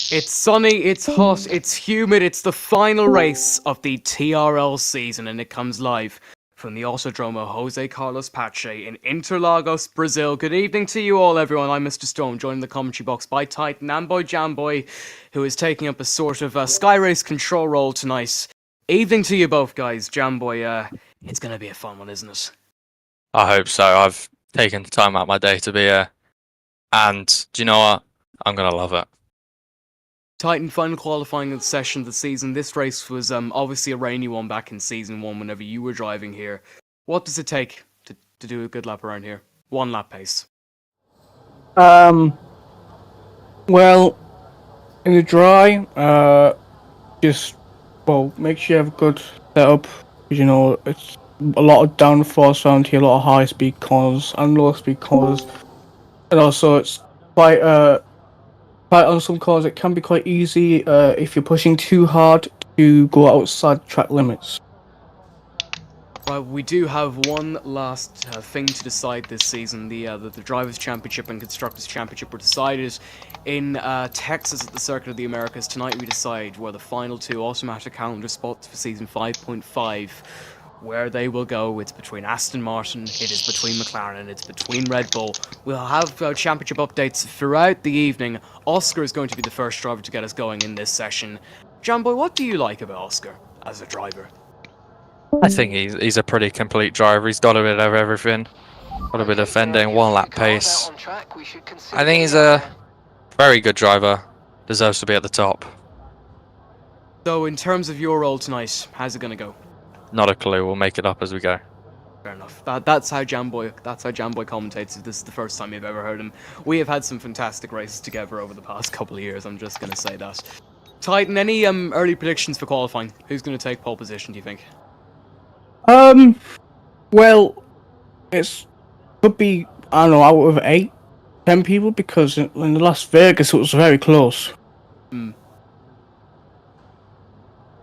It's sunny, it's hot, it's humid, it's the final race of the TRL season, and it comes live from the Autodromo Jose Carlos Pache in Interlagos, Brazil. Good evening to you all, everyone. I'm Mr. Storm, joined in the commentary box by Titan and by Jamboy, who is taking up a sort of Sky Race control role tonight. Evening to you both, guys. Jamboy, it's going to be a fun one, isn't it? I hope so. I've taken time out of my day to be here, and do you know what? I'm gonna love it. Titan final qualifying session of the season. This race was obviously a rainy one back in season 1 whenever you were driving here. What does it take to do a good lap around here? 1 lap pace. Well, in the dry, make sure you have a good setup, because, you know, it's a lot of downforce around here, a lot of high-speed corners and low-speed corners, and also it's quite on some corners it can be quite easy if you're pushing too hard to go outside track limits. Right, we do have one last thing to decide this season. The Drivers' Championship and Constructors' Championship were decided in Texas at the Circuit of the Americas. Tonight we decide where the final 2 automatic calendar spots for season 5.5, where they will go. It's between Aston Martin, it is between McLaren, and it's between Red Bull. We'll have championship updates throughout the evening. Oscar is going to be the first driver to get us going in this session. Jamboy, what do you like about Oscar as a driver? I think he's a pretty complete driver. He's got a bit of everything. Got a bit of defending, 1 lap pace. I think he's a very good driver. Deserves to be at the top. So in terms of your role tonight, how's it going to go? Not a clue. We'll make it up as we go. Fair enough. That's how Jamboy commentates. This is the first time you've ever heard him. We have had some fantastic races together over the past couple of years. I'm just going to say that. Titan, any early predictions for qualifying? Who's going to take pole position, do you think? Well, it's could be, I don't know, out of 8, 10 people, because in Las Vegas it was very close.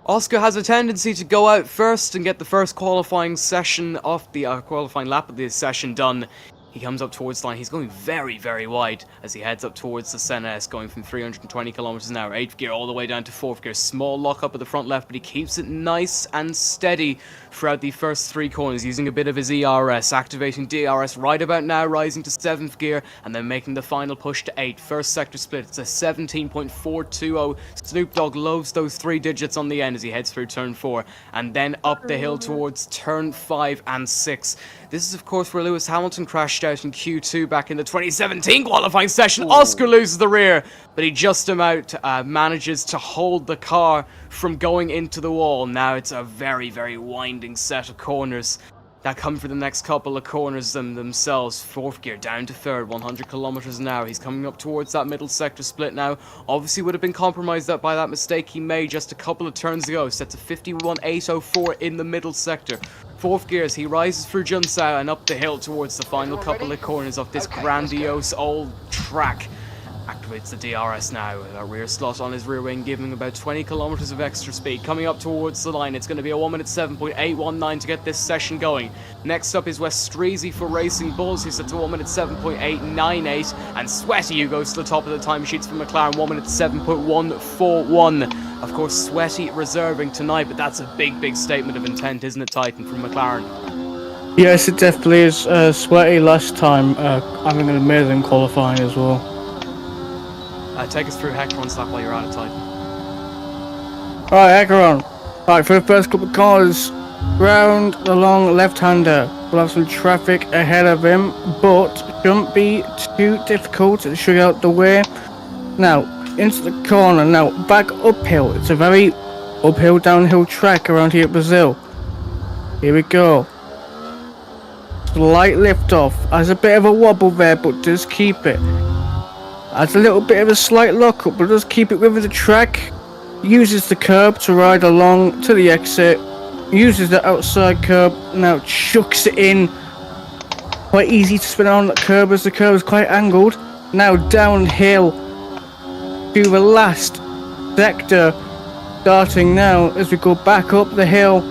Oscar has a tendency to go out first and get the first qualifying session off the qualifying lap of the session done. He comes up towards the line. He's going very, very wide as he heads up towards the Senna S, going from 320 kilometers an hour, 8th gear, all the way down to 4th gear. Small lock up at the front left, but he keeps it nice and steady throughout the first 3 corners, using a bit of his ERS, activating DRS right about now, rising to 7th gear, and then making the final push to 8. First sector split, it's a 17.420. Snoop Dogg loads those 3 digits on the end as he heads through turn 4, and then up the hill towards turn 5 and 6. This is, of course, where Lewis Hamilton crashed out in Q2 back in the 2017 qualifying session. Oscar loses the rear, but he just about manages to hold the car from going into the wall. Now it's a very, very winding set of corners that come for the next couple of corners themselves. 4th gear down to 3rd, 100 kilometers an hour. He's coming up towards that middle sector split now. Obviously would have been compromised by that mistake he made just a couple of turns ago. Sets a 51.804 in the middle sector. 4th gear as he rises through Junsao and up the hill towards the final couple of corners of this grandiose old track. Activates the DRS now, a rear slot on his rear wing, giving him about 20 kilometers of extra speed. Coming up towards the line, it's going to be a 1 minute 7.819 to get this session going. Next up is Wes Streezy for Racing Bulls, who sets a 1 minute 7.898, and Sweaty, who goes to the top of the timesheets for McLaren, 1 minute 7.141. Of course, Sweaty reserving tonight, but that's a big, big statement of intent, isn't it, Titan, from McLaren? Yes, it definitely is. Sweaty last time, having an amazing qualifying as well. Take us through Hectoron's lap while you're at it, Titan. Alright, Hectoron. Alright, for the first couple of corners, round the long left-hander. We'll have some traffic ahead of him, but shouldn't be too difficult to shug out the way. Now, into the corner. Now, back uphill. It's a very uphill, downhill track around here at Brazil. Here we go. Slight lift off. Has a bit of a wobble there, but does keep it. Has a little bit of a slight lock-up, but does keep it with the track. Uses the curb to ride along to the exit. Uses the outside curb. Now chucks it in. Quite easy to spin on that curb as the curb is quite angled. Now downhill to the last sector. Starting now as we go back up the hill.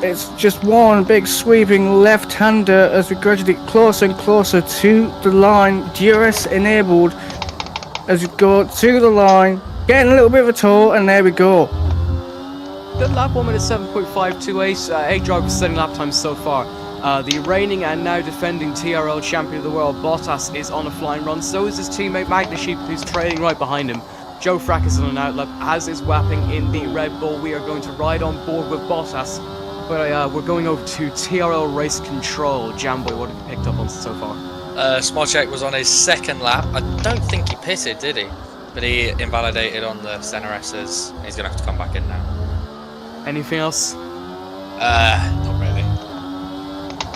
It's just one big sweeping left-hander as we gradually get closer and closer to the line. DRS enabled as we go to the line. Getting a little bit of a tour, and there we go. Good lap, 1 minute 7.528. 8 drivers setting lap times so far. The reigning and now defending TRL champion of the world, Bottas, is on a flying run. So is his teammate Magnussen, who's trailing right behind him. Joe Frack is on an outlap, as is Wapping in the Red Bull. We are going to ride on board with Bottas. But we're going over to TRL Race Control. Jamboy, what have you picked up on so far? Smolchek was on his second lap. I don't think he pitted, did he? But he invalidated on the center S's. He's going to have to come back in now. Anything else? Not really.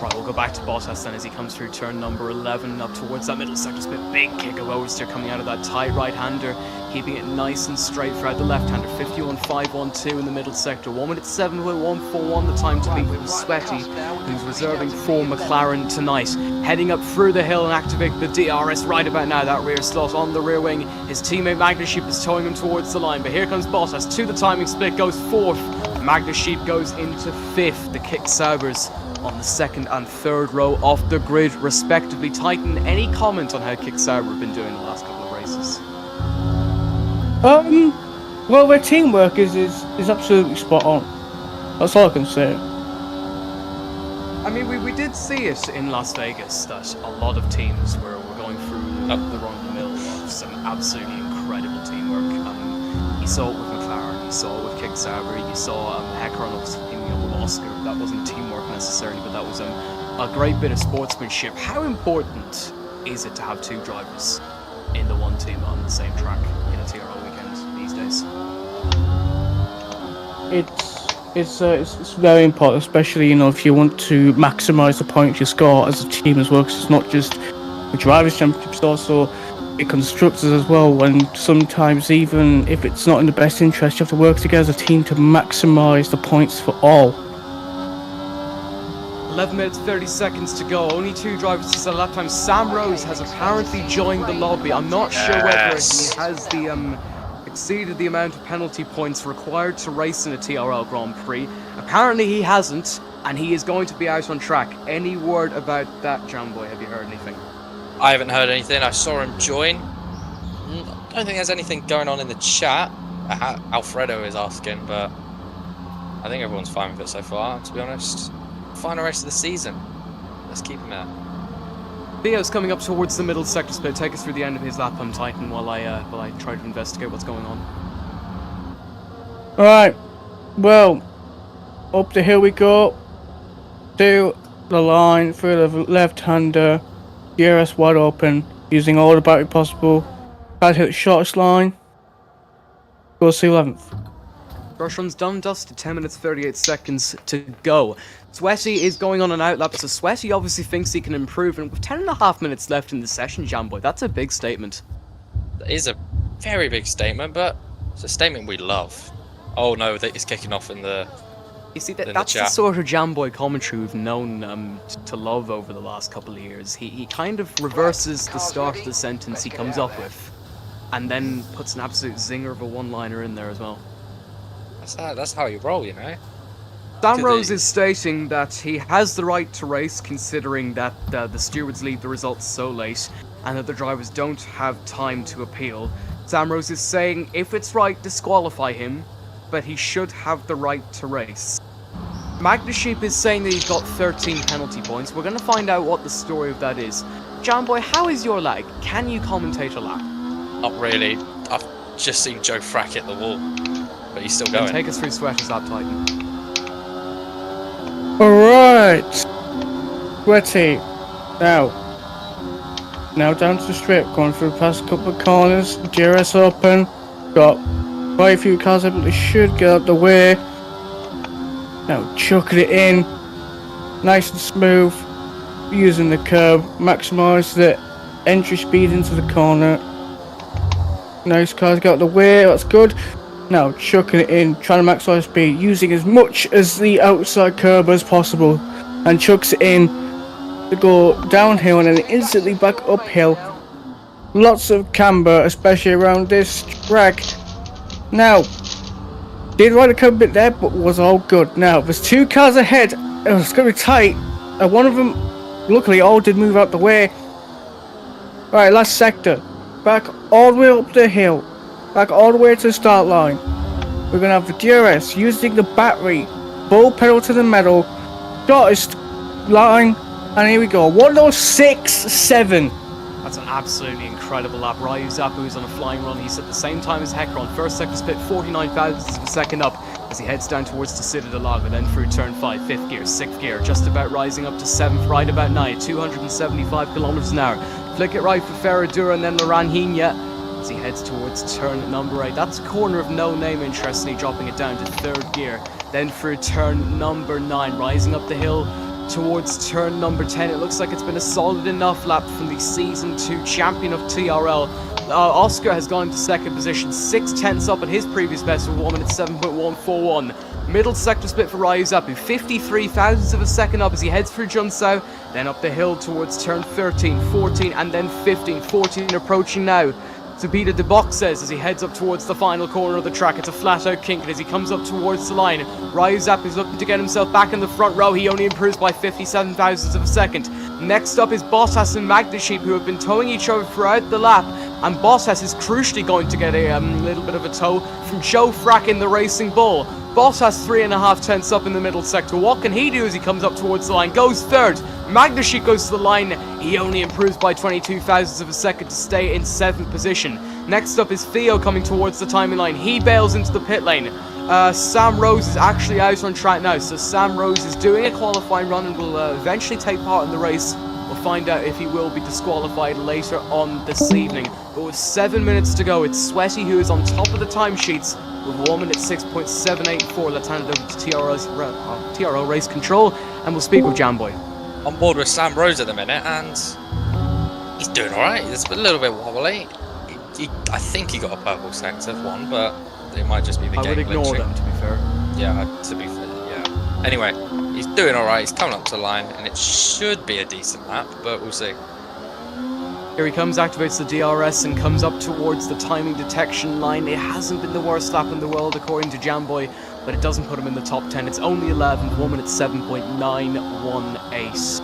Right, we'll go back to Bottas then as he comes through turn number 11 up towards that middle sector. Split big kick of oversteer coming out of that tight right-hander, keeping it nice and straight throughout the left-hander. 51.512 in the middle sector. 1 minute 7.141 the time to beat from Sweaty, who's reserving for McLaren tonight. Heading up through the hill and activate the DRS right about now. That rear slot on the rear wing. His teammate Magnussen is towing him towards the line, but here comes Bottas to the timing split, goes fourth. Magnussen goes into fifth. The kick Saubers on the second and third row off the grid, respectively. Titan, any comment on how Kick Sauber have been doing the last couple of races? Well, their teamwork is absolutely spot on. That's all I can say. I mean, we did see it in Las Vegas that a lot of teams were going through the run-of-the-mill of some absolutely incredible teamwork. You saw it with McLaren, you saw it with Kick Sauber, you saw Hecker and teaming up with Oscar. That wasn't teamwork necessarily, but that was a great bit of sportsmanship. How important is it to have two drivers in the one team on the same track in a TRL weekend these days? It's very important, especially if you want to maximise the points you score as a team as well. Because it's not just the drivers' championship, it's also the constructors as well. And sometimes, even if it's not in the best interest, you have to work together as a team to maximise the points for all. 11 minutes 30 seconds to go. Only two drivers to set a lap time. Sam Rose has apparently joined the lobby. I'm not sure whether he has the exceeded the amount of penalty points required to race in a TRL Grand Prix. Apparently he hasn't, and he is going to be out on track. Any word about that, Jamboy? Have you heard anything? I haven't heard anything. I saw him join. I don't think there's anything going on in the chat. Alfredo is asking, but I think everyone's fine with it so far, to be honest. Final race of the season. Let's keep him there. Theo's coming up towards the middle sector split. Take us through the end of his lap on Titan while I try to investigate what's going on. Alright, well, up the hill we go. To the line through the left-hander. DRS wide open, using all the battery possible. Try to hit the shortest line. Goes to 11th. First run's done, dusted, 10 minutes 38 seconds to go. Sweaty is going on an outlap, so Sweaty obviously thinks he can improve, and with 10.5 minutes left in the session, Jamboy, that's a big statement. That is a very big statement, but it's a statement we love. Oh no, that is kicking off in the You see, that's the sort of Jamboy commentary we've known to love over the last couple of years. He kind of reverses the start of the sentence he comes up with, and then puts an absolute zinger of a one-liner in there as well. That's how you roll, you know. Sam Rose is stating that he has the right to race, considering that the stewards leave the results so late, and that the drivers don't have time to appeal. Sam Rose is saying if it's right, disqualify him, but he should have the right to race. Magnussen is saying that he's got 13 penalty points. We're going to find out what the story of that is. Jamboy, how is your lag? Can you commentate a lap? Not really. I've just seen Joe Frack hit the wall, but he's still going. Take us through Sweaty's lap, Titan. Alright. Sweaty. Now down to the strip, going through the past couple of corners. DRS open. Got quite a few cars able to should get out the way. Now chucking it in. Nice and smooth. Using the curb. Maximise the entry speed into the corner. Nice cars get out the way, that's good. Now chucking it in, trying to maximise speed, using as much as the outside curb as possible, and chucks it in to go downhill and then instantly back uphill. Lots of camber, especially around this track. Now, did ride a curb a bit there, but was all good. Now, there's two cars ahead, it was going to be tight, and one of them, luckily, all did move out the way. Right, last sector, back all the way up the hill. back all the way to the start line. We're gonna have the DRS using the battery, full pedal to the metal, shortest line, and here we go. 106.7. That's an absolutely incredible lap. Ryu Zappu is on a flying run. He's at the same time as Hecker on first sector split, 49 thousandths of a second up as he heads down towards the Citadel Lago, then through turn 5, 5th gear, 6th gear, just about rising up to 7th, right about now, 275 kilometers an hour. Flick it right for Ferradura and then Laranjinha as he heads towards turn number 8. That's a corner of no name, interestingly, dropping it down to 3rd gear. Then through turn number 9, rising up the hill towards turn number 10. It looks like it's been a solid enough lap from the Season 2 champion of TRL. Oscar has gone into second position, 6/10 up at his previous best with 1 minute 7.141. Middle sector split for Ryu Zappu, 53 thousandths of a second up as he heads through Junsao, then up the hill towards turn 13, 14, and then 15. 14 approaching now. Sabita de Boxes as he heads up towards the final corner of the track. It's a flat out kink, and as he comes up towards the line, Ryu Zappu is looking to get himself back in the front row. He only improves by 57 thousandths of a second. Next up is Bottas and Magnesheep, who have been towing each other throughout the lap, and Bottas is crucially going to get a little bit of a tow from Joe Frack in the Racing Bull. Bottas 3.5 tenths up in the middle sector. What can he do as he comes up towards the line? Goes third. Magnesheep goes to the line. He only improves by 22 thousandths of a second to stay in 7th position. Next up is Theo coming towards the timing line. He bails into the pit lane. Sam Rose is actually out on track now, so Sam Rose is doing a qualifying run and will eventually take part in the race. We'll find out if he will be disqualified later on this evening. But with 7 minutes to go, it's Sweaty who is on top of the timesheets with 1 minute 6.784. Let's hand it over to TRL Race Control, and we'll speak with Jamboy. On board with Sam Rose at the minute, and he's doing alright. It's a little bit wobbly. I think he got a purple sector one, but it might just be the game I would ignore glitching. them, to be fair. Yeah, to be fair, yeah. Anyway, he's doing alright. He's coming up to the line, and it should be a decent lap, but we'll see. Here he comes, activates the DRS and comes up towards the timing detection line. It hasn't been the worst lap in the world according to Jamboy, but it doesn't put him in the top 10. It's only 11th, 1 minute 7.918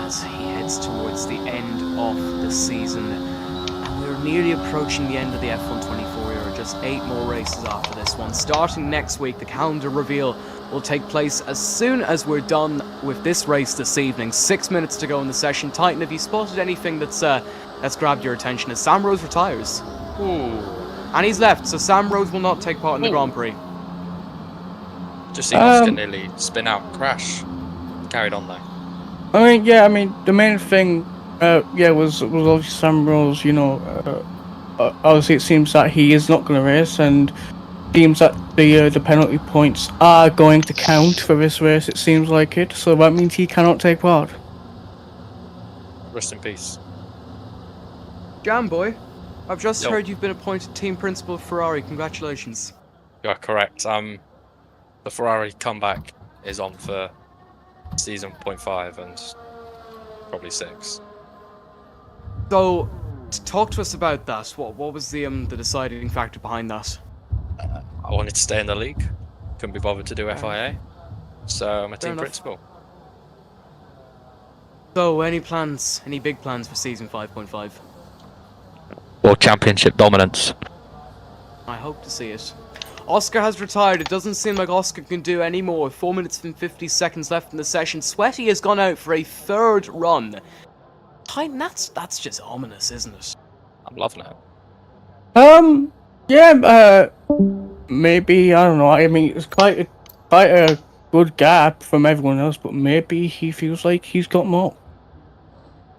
as he heads towards the end of the season. And we're nearly approaching the end of the F124 era, just 8 more races after this one. Starting next week, the calendar reveal will take place as soon as we're done with this race this evening. 6 minutes to go in the session. Titan, have you spotted anything that's grabbed your attention as Sam Rose retires? Ooh. And he's left, so Sam Rose will not take part in the Grand Prix. Just seen Oscar nearly spin out, crash. Carried on though. I mean, the main thing, was obviously Sam Rose. Obviously it seems that he is not going to race, and seems that the penalty points are going to count for this race. It seems like it, so that means he cannot take part. Rest in peace. Jamboy, I've just Yo. heard you've been appointed team principal of Ferrari. Congratulations. You are correct. The Ferrari comeback is on for season 0.5 and probably 6. So, talk to us about that. What was the deciding factor behind that? I wanted to stay in the league. Couldn't be bothered to do FIA, so I'm a team enough. principal. So, any big plans for season 5.5? World Championship dominance. I hope to see it. Oscar has retired. It doesn't seem like Oscar can do any more. 4 minutes and 50 seconds left in the session. Sweaty has gone out for a 3rd run. Titan, that's just ominous, isn't it? I'm loving it. Maybe, I don't know. I mean, it's quite a good gap from everyone else, but maybe he feels like he's got more.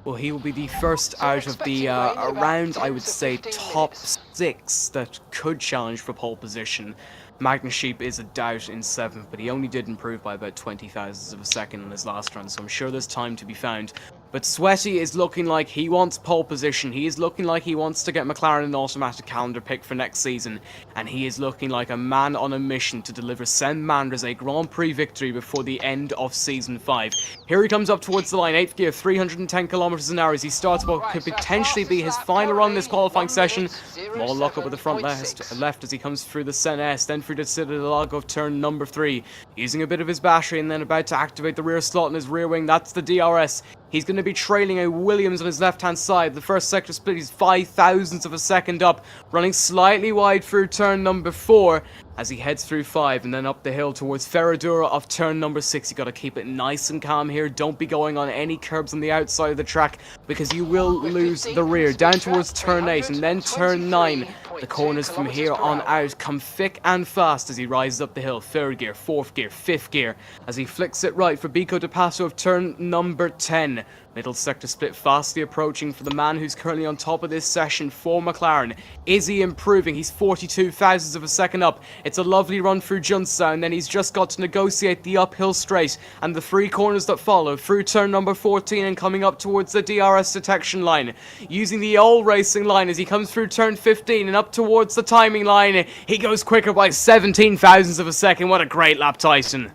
Well, he will be the first out of the around, I would say, top 6 that could challenge for pole position. Magnesheep is a doubt in 7th, but he only did improve by about 20 thousandths of a second in his last run, so I'm sure there's time to be found. But Sweaty is looking like he wants pole position. He is looking like he wants to get McLaren an automatic calendar pick for next season. And he is looking like a man on a mission to deliver Sam Manders a Grand Prix victory before the end of Season 5. Here he comes up towards the line, 8th gear, 310 kilometers an hour as he starts what could potentially be his final run in this qualifying session. More lock up with the front left as he comes through the Sen S, then through the Citadel Lago of turn number 3. using a bit of his battery and then about to activate the rear slot in his rear wing. That's the DRS. He's going to be trailing a Williams on his left-hand side. The first sector split, he's 0.005 of a second up, running slightly wide through turn number 4 as he heads through 5 and then up the hill towards Ferradura off turn number 6. You got to keep it nice and calm here. Don't be going on any curbs on the outside of the track because you will lose the rear. Down towards turn 8 and then turn 9. The corners from here on out come thick and fast as he rises up the hill. 3rd gear, 4th gear, 5th gear as he flicks it right for Bico de Passo of turn number 10. Middle sector split fastly approaching for the man who's currently on top of this session for McLaren. Is he improving? He's 0.42 of a second up. It's a lovely run through Junsa and then he's just got to negotiate the uphill straight and the 3 corners that follow through turn number 14 and coming up towards the DRS detection line. Using the old racing line as he comes through turn 15 and up towards the timing line. He goes quicker by 0.17 of a second. What a great lap, Tyson.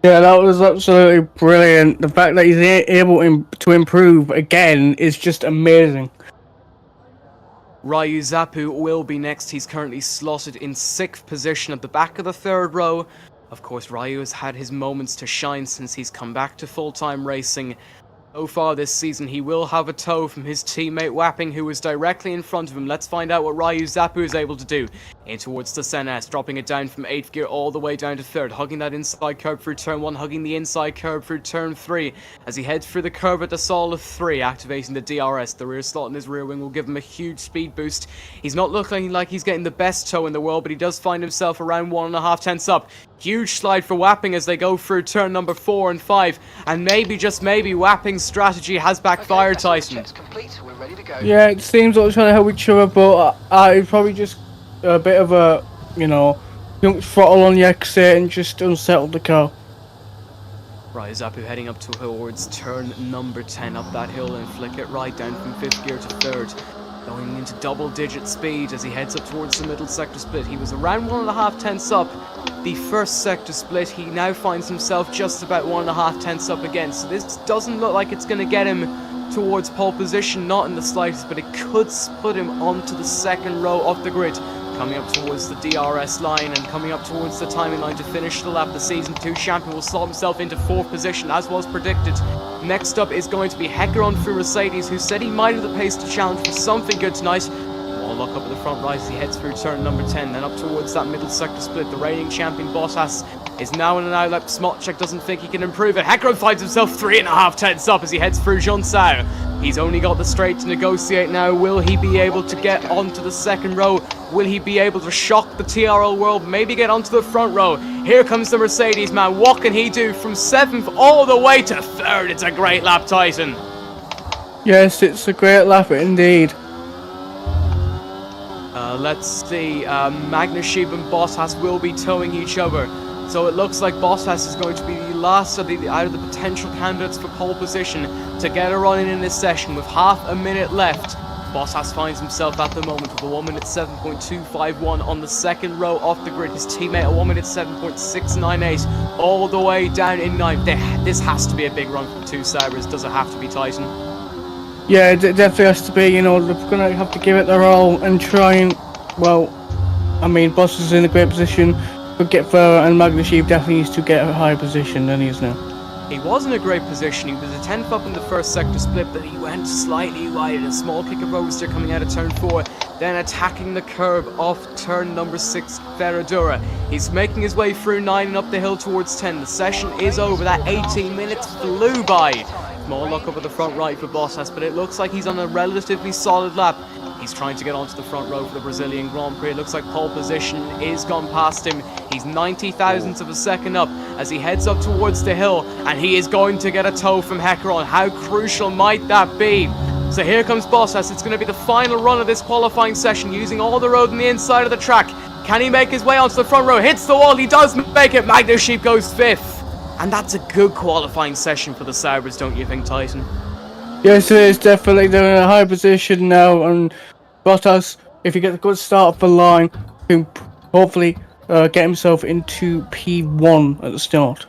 Yeah, that was absolutely brilliant. The fact that he's able to improve again is just amazing. Ryu Zappu will be next. He's currently slotted in 6th position at the back of the 3rd row. Of course, Ryu has had his moments to shine since he's come back to full-time racing. So far this season, he will have a tow from his teammate Wapping, who is directly in front of him. Let's find out what Ryu Zappu is able to do. In towards the Senna, dropping it down from 8th gear all the way down to 3rd, hugging that inside curb through turn 1, hugging the inside curb through turn 3, as he heads through the curve at the stall of 3, activating the DRS. The rear slot in his rear wing will give him a huge speed boost. He's not looking like he's getting the best tow in the world, but he does find himself around 1.5 tenths up. Huge slide for Wapping as they go through turn number 4 and 5, and maybe, just maybe, Wapping's strategy has backfired, Tyson. Yeah, it seems like we're trying to help each other, but it's probably just a bit of a, don't throttle on the exit and just unsettle the car. Right, Zappu heading up towards turn number 10 up that hill and flick it right down from 5th gear to 3rd. Going into double-digit speed as he heads up towards the middle sector split. He was around 1.5 tenths up the first sector split. He now finds himself just about 1.5 tenths up again. So this doesn't look like it's going to get him towards pole position, not in the slightest, but it could put him onto the 2nd row of the grid. Coming up towards the DRS line and coming up towards the timing line to finish the lap. The Season 2 champion will slot himself into 4th position, as was predicted. Next up is going to be Hecaron for Mercedes, who said he might have the pace to challenge for something good tonight. Lock up at the front right as he heads through turn number 10, then up towards that middle sector split. The reigning champion Bottas is now in an outlap. Smotchek doesn't think he can improve it. Hecaron finds himself 3.5 tenths up as he heads through Jonsau. He's only got the straight to negotiate now. Will he be able to get onto the 2nd row? Will he be able to shock the TRL world? Maybe get onto the front row? Here comes the Mercedes man. What can he do from 7th all the way to 3rd? It's a great lap, Tyson. Yes, it's a great lap indeed. Let's see, Magnushib and Bottas will be towing each other. So it looks like Bottas is going to be the last out of the potential candidates for pole position to get a run in this session with half a minute left. Bottas finds himself at the moment with a 1 minute 7.251 on the 2nd row off the grid. His teammate a 1 minute 7.698 all the way down in 9th. This has to be a big run from 2 Saubers. Does it have to be, Tyson? Yeah, it definitely has to be. They're going to have to give it their all and try and, Bottas is in a great position, but get further, and Magnushib definitely needs to get a higher position than he is now. He was in a great position. He was a 10th up in the first sector split, but he went slightly wide. A small kick of roadster coming out of turn 4, then attacking the curb off turn number 6, Ferradura. He's making his way through 9 and up the hill towards 10. The session is over. That 18 minutes flew by. Small look up at the front right for Bottas, but it looks like he's on a relatively solid lap. He's trying to get onto the front row for the Brazilian Grand Prix. It looks like pole position is gone past him. He's 90,000ths of a second up as he heads up towards the hill, and he is going to get a tow from Hecaron. How crucial might that be? So here comes Bottas. It's going to be the final run of this qualifying session, using all the road on the inside of the track. Can he make his way onto the front row? Hits the wall. He does make it. Magnushib goes 5th. And that's a good qualifying session for the Saubers, don't you think, Tyson? Yes, it is. Definitely. They're in a high position now, and Bottas, if he gets a good start off the line, can hopefully get himself into P1 at the start.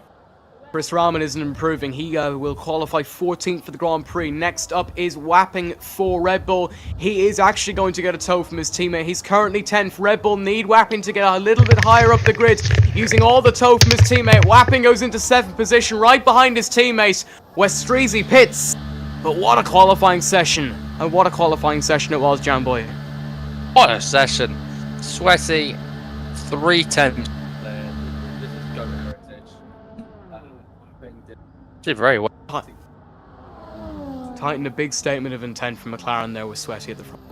Chris Rahman isn't improving. He will qualify 14th for the Grand Prix. Next up is Wapping for Red Bull. He is actually going to get a tow from his teammate. He's currently 10th. Red Bull need Wapping to get a little bit higher up the grid, using all the tow from his teammate. Wapping goes into 7th position, right behind his teammate. Westreezy pits. But what a qualifying session. And what a qualifying session it was, Jamboy. What a session. Sweaty, 310. Did very well. Titan, a big statement of intent from McLaren there with Sweaty at the front.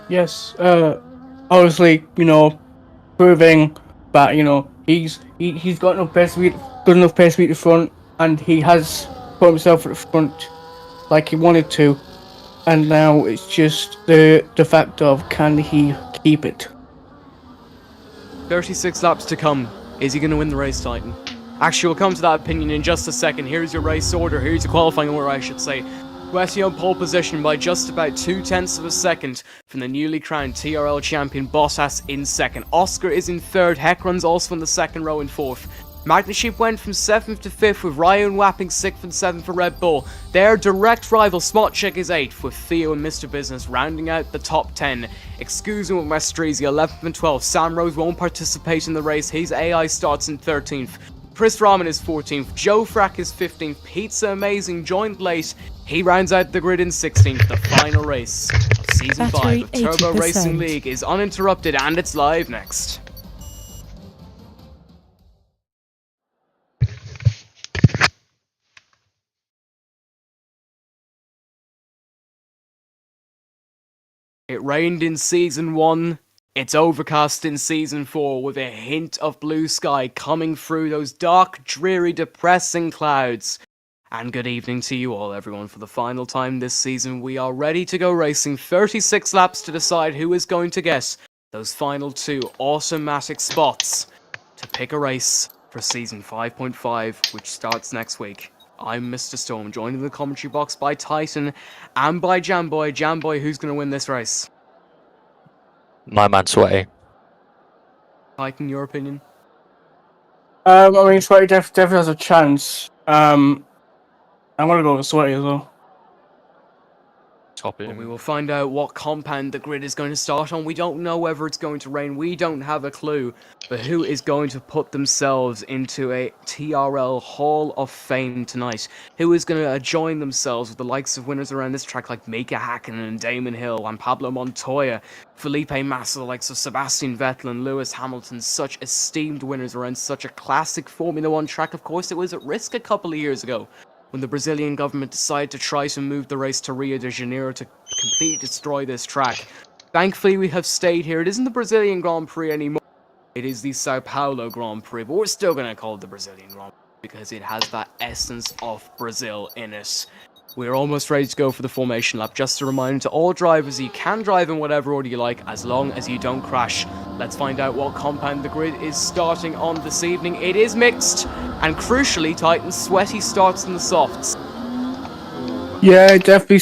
Yes, obviously, proving that, he's got enough pace to beat, good enough pace to beat the front, and he has put himself at the front like he wanted to, and now it's just the fact of, can he keep it? 36 laps to come. Is he going to win the race, Titan? Actually, we'll come to that opinion in just a second. Here's your race order. Here's your qualifying order, I should say. Sweaty on pole position by just about 0.2 of a second from the newly crowned TRL champion Bottas in second. Oscar is in third. Heckron's also in the second row in fourth. Magnesheep went from 7th to 5th with Ryan Wapping 6th and 7th for Red Bull. Their direct rival Smotchek is 8th with Theo and Mr. Business rounding out the top 10. Excusing with Westreezy 11th and 12th. Sam Rose won't participate in the race. His AI starts in 13th. Chris Rahman is 14th, Joe Frack is 15th, Pizza Amazing joined late. He rounds out the grid in 16th. The final race of Season 5 of Turbo 80%. Racing League is uninterrupted and it's live next. It rained in Season 1. It's overcast in Season 4 with a hint of blue sky coming through those dark, dreary, depressing clouds. And good evening to you all, everyone. For the final time this season, we are ready to go racing 36 laps to decide who is going to get those final 2 automatic spots to pick a race for Season 5.5, which starts next week. I'm Mr. Storm, joined in the commentary box by Titan and by Jamboy. Jamboy, who's going to win this race? My man Sweaty. Titan, your opinion? I mean, Sweaty definitely has a chance. I'm gonna go with Sweaty as well. Top But we will find out what compound the grid is going to start on. We don't know whether it's going to rain. We don't have a clue. But who is going to put themselves into a TRL Hall of Fame tonight? Who is going to join themselves with the likes of winners around this track like Mika Hakkinen and Damon Hill and Pablo Montoya, Felipe Massa, the likes of Sebastian Vettel and Lewis Hamilton, such esteemed winners around such a classic Formula 1 track. Of course, it was at risk a couple of years ago when the Brazilian government decided to try to move the race to Rio de Janeiro to completely destroy this track. Thankfully, we have stayed here. It isn't the Brazilian Grand Prix anymore. It is the Sao Paulo Grand Prix, but we're still going to call it the Brazilian Grand Prix because it has that essence of Brazil in it. We're almost ready to go for the formation lap. Just a reminder to all drivers, you can drive in whatever order you like as long as you don't crash. Let's find out what compound the grid is starting on this evening. It is mixed, and crucially, Titan Sweaty starts in the softs. Yeah, it definitely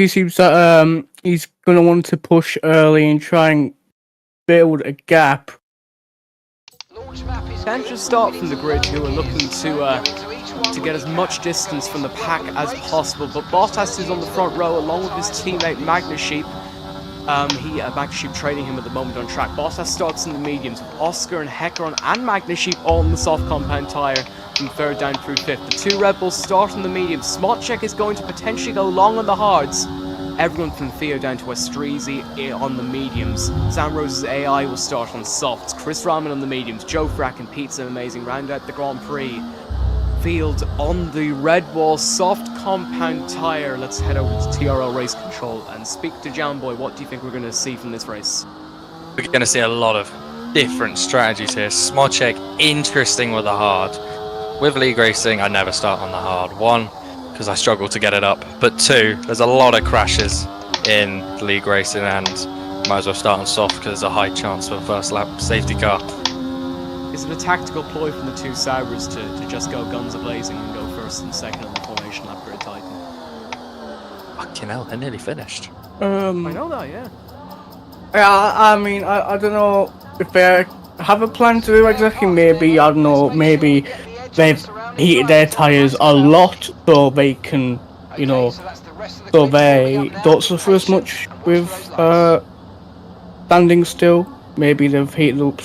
seems that he's gonna want to push early and try and build a gap. Can't just start from the grid who are looking to get as much distance from the pack as possible, but Bottas is on the front row along with his teammate Magnesheep. Magnesheep trailing him at the moment on track. Bottas starts in the mediums with Oscar and Heckron and Magnesheep all in the soft compound tyre from third down through fifth. The 2 Red Bulls start in the mediums. Smotchek is going to potentially go long on the hards. Everyone from Theo down to Westreezy on the mediums. Sam Rose's AI will start on softs. Chris Rahman on the mediums. Joe Frack and Pizza Amazing round out the Grand Prix field on the red wall soft compound tyre. Let's head over to TRL Race Control and speak to Jamboy. What do you think we're going to see from this race? We're going to see a lot of different strategies here. Smotchek, interesting with the hard. With league racing, I never start on the hard. 1, because I struggle to get it up. But 2, there's a lot of crashes in league racing and might as well start on soft because there's a high chance for a first lap safety car. Is it a tactical ploy from the 2 Saubers to just go guns a-blazing and go first and second on the formation lap for a Titan? Fucking hell, they're nearly finished. I know that, yeah. Yeah, I mean, I don't know if they're have a plan to do exactly. Maybe, I don't know, maybe they've heated their tyres a lot so they can, you know, so they don't suffer as much with standing still. Maybe they've heated up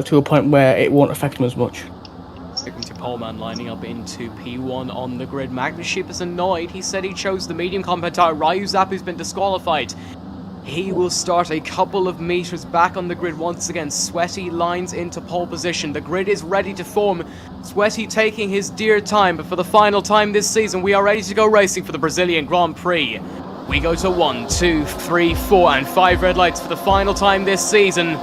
to a point where it won't affect them as much. Here comes your poleman lining up into P1 on the grid. Magnus Sheep is annoyed. He said he chose the medium compound tire. Ryu Zap, who's been disqualified. He will start a couple of meters back on the grid once again. Sweaty lines into pole position. The grid is ready to form. Sweaty taking his dear time, but for the final time this season, we are ready to go racing for the Brazilian Grand Prix. We go to 1, 2, 3, 4, and 5 red lights for the final time this season.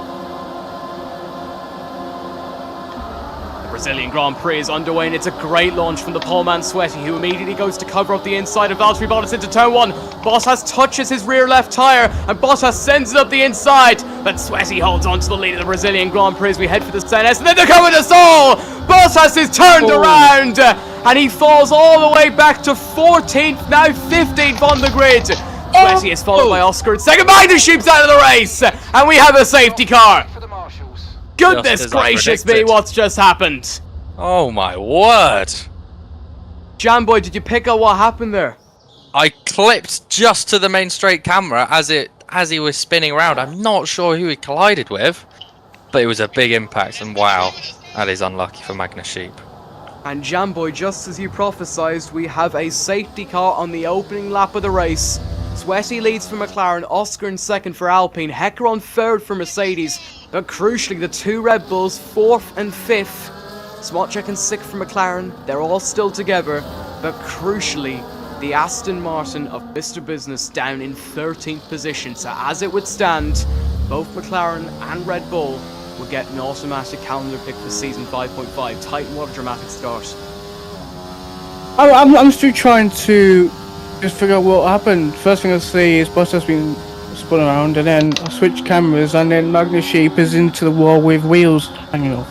Brazilian Grand Prix is underway, and it's a great launch from the poleman Sweaty, who immediately goes to cover up the inside of Valtteri Bottas into turn 1. Bottas touches his rear left tyre, and Bottas sends it up the inside, but Sweaty holds on to the lead of the Brazilian Grand Prix as we head for the CNS, and then they're coming us all! Bottas is turned around, and he falls all the way back to 14th, now 15th on the grid. Sweaty is followed by Oscar in second. Magnus Sheep's out of the race, and we have a safety car. Goodness gracious me, what's just happened? Oh my word! Jamboy, did you pick up what happened there? I clipped just to the main straight camera as he was spinning around. I'm not sure who he collided with, but it was a big impact, and wow, that is unlucky for Magnus Sheep. And Jamboy, just as you prophesied, we have a safety car on the opening lap of the race. Sweaty leads for McLaren, Oscar in second for Alpine, Hecker on third for Mercedes, but crucially the two Red Bulls, fourth and fifth. Smotchek and sixth for McLaren, they're all still together, but crucially the Aston Martin of Mr. Business down in 13th position. So as it would stand, both McLaren and Red Bull will get an automatic calendar pick for season 5.5. Titan, what a dramatic start. I'm still trying to just figure out what happened. First thing I see is Bottas being spun around, and then I switch cameras, and then Magnus Sheep is into the wall with wheels hanging off.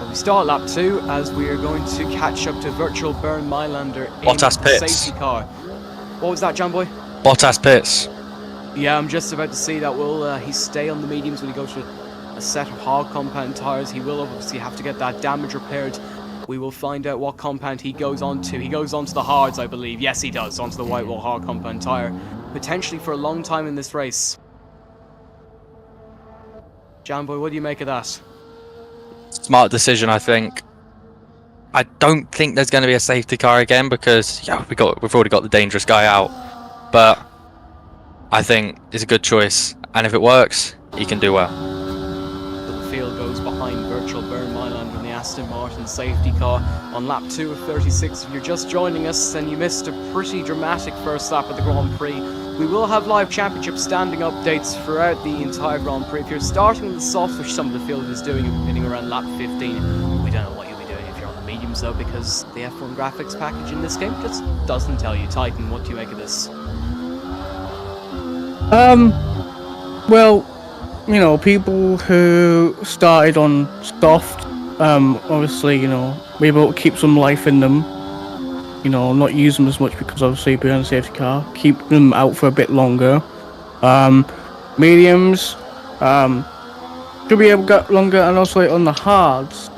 We start lap 2 as we are going to catch up to Virtual Burn Mylander in Bottas the pits. safety car. What was that, Jamboy? Bottas pits. Yeah, I'm just about to see that. Will he stay on the mediums when he goes to a set of hard compound tyres? He will obviously have to get that damage repaired. We will find out what compound he goes on to. He goes on to the hards, I believe. Yes, he does, onto the white wall hard compound tyre. Potentially for a long time in this race. Jamboy, what do you make of that? Smart decision, I think. I don't think there's going to be a safety car again because we've already got the dangerous guy out. But I think it's a good choice, and if it works, he can do well. The field goes behind Virtual Burn Mylander in the Aston Martin safety car on lap 2 of 36. If you're just joining us and you missed a pretty dramatic first lap of the Grand Prix, we will have live championship standing updates throughout the entire Grand Prix. If you're starting with the softs, which some of the field is doing, and hitting around lap 15, we don't know what you'll be doing if you're on the mediums though, because the F1 graphics package in this game just doesn't tell you. Titan, what do you make of this? Well, you know, people who started on soft, obviously, you know, be able to keep some life in them. You know, not use them as much because obviously being a safety car, keep them out for a bit longer. Mediums, should be able to get longer, and also on the hards.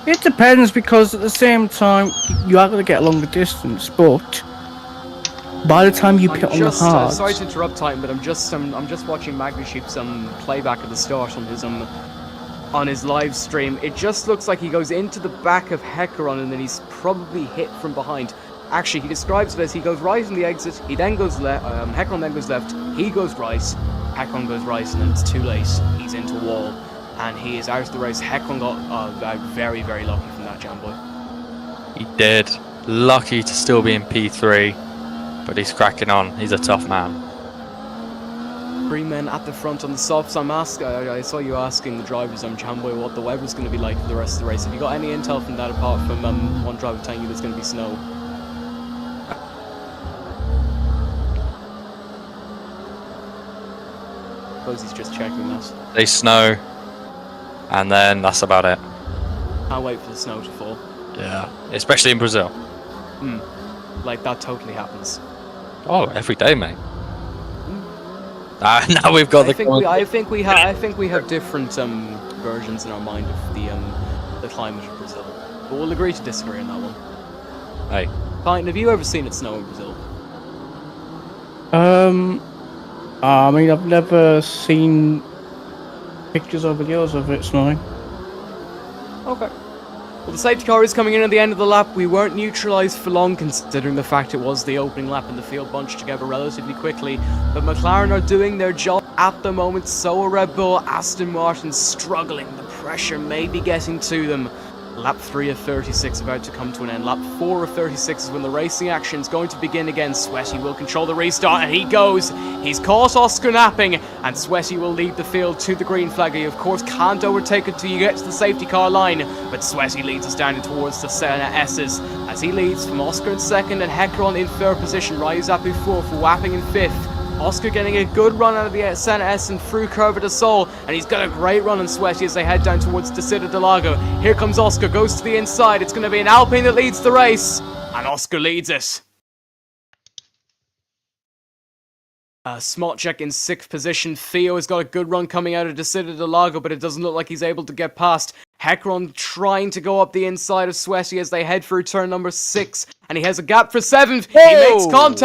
It depends, because at the same time you are going to get a longer distance, but by the time you pit on the hards, sorry to interrupt, Titan, but I'm just watching Magnus Sheep's playback at the start on his live stream. It just looks like he goes into the back of Hecaron and then he's probably hit from behind. Actually, he describes it as he goes right in the exit, he then goes left, Hecaron then goes left, he goes right, Hecaron goes right, and then it's too late. He's into wall, and he is out of the race. Hecaron got very, very lucky from that, Jamboy. He did. Lucky to still be in P3, but he's cracking on. He's a tough man. 3 men at the front on the softs. I saw you asking the drivers on Jamboy what the weather's going to be like for the rest of the race. Have you got any intel from that apart from one driver telling you there's going to be snow? I suppose he's just checking that. They snow, and then that's about it. Can't wait for the snow to fall. Yeah, especially in Brazil. Like, that totally happens. Oh, every day, mate. Now we've got I think we have different versions in our mind of the climate of Brazil. But we'll agree to disagree on that one. Hey. Pine, have you ever seen it snow in Brazil? I mean, I've never seen pictures or videos of it snowing. Okay. Well, the safety car is coming in at the end of the lap. We weren't neutralised for long, considering the fact it was the opening lap and the field bunched together relatively quickly. But McLaren are doing their job at the moment, so are Red Bull. Aston Martin struggling. The pressure may be getting to them. Lap 3 of 36 about to come to an end. Lap 4 of 36 is when the racing action is going to begin again. Sweaty will control the restart, and he goes. He's caught Oscar napping, and Sweaty will lead the field to the green flag. He, of course, can't overtake until you get to the safety car line, but Sweaty leads us down towards the Senna S's as he leads from Oscar in second and Hecron in third position. Raizapu fourth, Wapping in fifth. Oscar getting a good run out of the Senna S and through Curva de Sol, and he's got a great run on Sweaty as they head down towards Desida del Lago. Here comes Oscar, goes to the inside. It's going to be an Alpine that leads the race, and Oscar leads it. Smolchek in 6th position. Theo has got a good run coming out of Desida del Lago, but it doesn't look like he's able to get past. Hecron trying to go up the inside of Sweaty as they head through turn number 6, and he has a gap for 7th. He makes contact.